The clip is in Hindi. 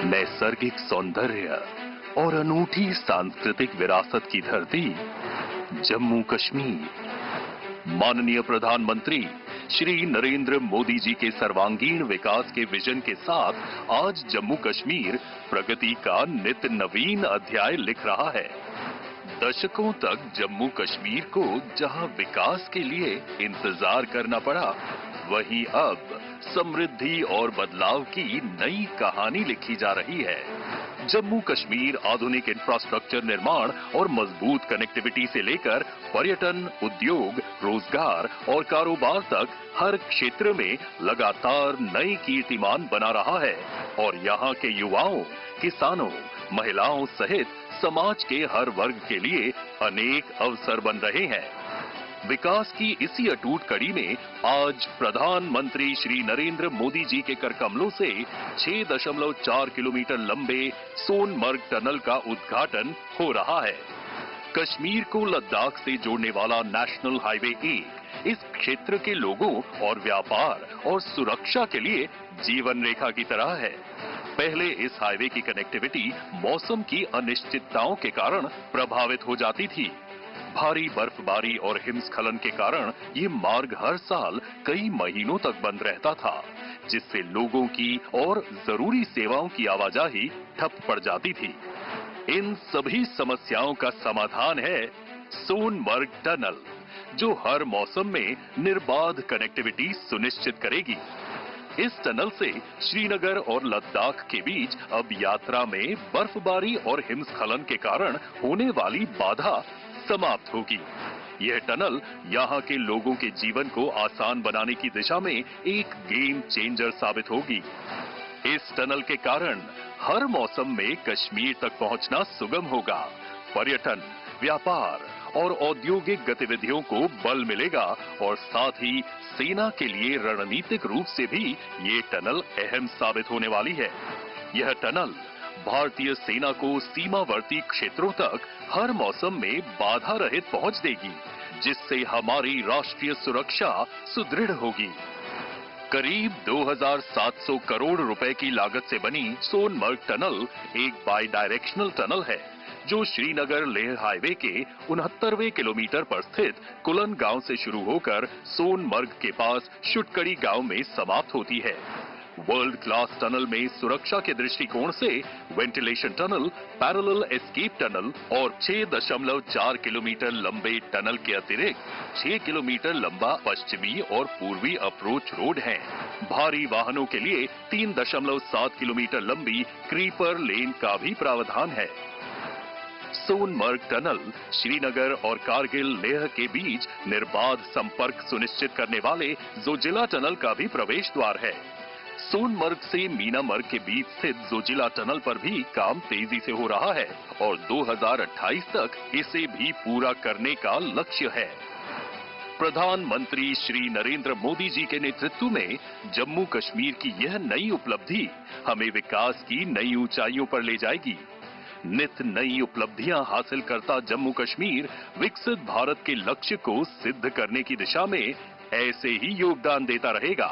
नैसर्गिक सौंदर्य और अनूठी सांस्कृतिक विरासत की धरती जम्मू कश्मीर। माननीय प्रधानमंत्री श्री नरेंद्र मोदी जी के सर्वांगीण विकास के विजन के साथ आज जम्मू कश्मीर प्रगति का नित नवीन अध्याय लिख रहा है। दशकों तक जम्मू कश्मीर को जहां विकास के लिए इंतजार करना पड़ा, वहीं अब समृद्धि और बदलाव की नई कहानी लिखी जा रही है। जम्मू कश्मीर आधुनिक इंफ्रास्ट्रक्चर निर्माण और मजबूत कनेक्टिविटी से लेकर पर्यटन, उद्योग, रोजगार और कारोबार तक हर क्षेत्र में लगातार नई कीर्तिमान बना रहा है और यहाँ के युवाओं, किसानों, महिलाओं सहित समाज के हर वर्ग के लिए अनेक अवसर बन रहे हैं। विकास की इसी अटूट कड़ी में आज प्रधानमंत्री श्री नरेंद्र मोदी जी के करकमलों से 6.4 किलोमीटर लंबे सोनमर्ग टनल का उद्घाटन हो रहा है। कश्मीर को लद्दाख से जोड़ने वाला नेशनल हाईवे 1 इस क्षेत्र के लोगों और व्यापार और सुरक्षा के लिए जीवन रेखा की तरह है। पहले इस हाईवे की कनेक्टिविटी मौसम की अनिश्चितताओं के कारण प्रभावित हो जाती थी। भारी बर्फबारी और हिमस्खलन के कारण ये मार्ग हर साल कई महीनों तक बंद रहता था, जिससे लोगों की और जरूरी सेवाओं की आवाजाही ठप पड़ जाती थी। इन सभी समस्याओं का समाधान है सोनमर्ग टनल, जो हर मौसम में निर्बाध कनेक्टिविटी सुनिश्चित करेगी। इस टनल से श्रीनगर और लद्दाख के बीच अब यात्रा में बर्फबारी और हिमस्खलन के कारण होने वाली बाधा समाप्त होगी। यह टनल यहाँ के लोगों के जीवन को आसान बनाने की दिशा में एक गेम चेंजर साबित होगी। इस टनल के कारण हर मौसम में कश्मीर तक पहुंचना सुगम होगा। पर्यटन, व्यापार और औद्योगिक गतिविधियों को बल मिलेगा और साथ ही सेना के लिए रणनीतिक रूप से भी ये टनल अहम साबित होने वाली है। यह टनल भारतीय सेना को सीमावर्ती क्षेत्रों तक हर मौसम में बाधा रहित पहुंच देगी, जिससे हमारी राष्ट्रीय सुरक्षा सुदृढ़ होगी। करीब 2700 करोड़ रुपए की लागत से बनी सोनमर्ग टनल एक बाई डायरेक्शनल टनल है, जो श्रीनगर लेह हाईवे के 69वें किलोमीटर पर स्थित कुलन गांव से शुरू होकर सोनमर्ग के पास शुटकड़ी गांव में समाप्त होती है। वर्ल्ड क्लास टनल में सुरक्षा के दृष्टिकोण से ventilation tunnel, parallel escape tunnel और 6.4 किलोमीटर लंबे टनल के अतिरिक्त 6 किलोमीटर लंबा पश्चिमी और पूर्वी अप्रोच रोड है। भारी वाहनों के लिए 3.7 किलोमीटर लंबी क्रीपर लेन का भी प्रावधान है। सोनमर्ग टनल श्रीनगर और कारगिल लेह के बीच निर्बाध संपर्क सुनिश्चित करने वाले जोजिला टनल का भी प्रवेश द्वार है। सोनमर्ग से मीनामर्ग के बीच स्थित जोजिला टनल पर भी काम तेजी से हो रहा है और 2028 तक इसे भी पूरा करने का लक्ष्य है। प्रधानमंत्री श्री नरेंद्र मोदी जी के नेतृत्व में जम्मू कश्मीर की यह नई उपलब्धि हमें विकास की नई ऊंचाइयों पर ले जाएगी। नित नई उपलब्धियां हासिल करता जम्मू कश्मीर विकसित भारत के लक्ष्य को सिद्ध करने की दिशा में ऐसे ही योगदान देता रहेगा।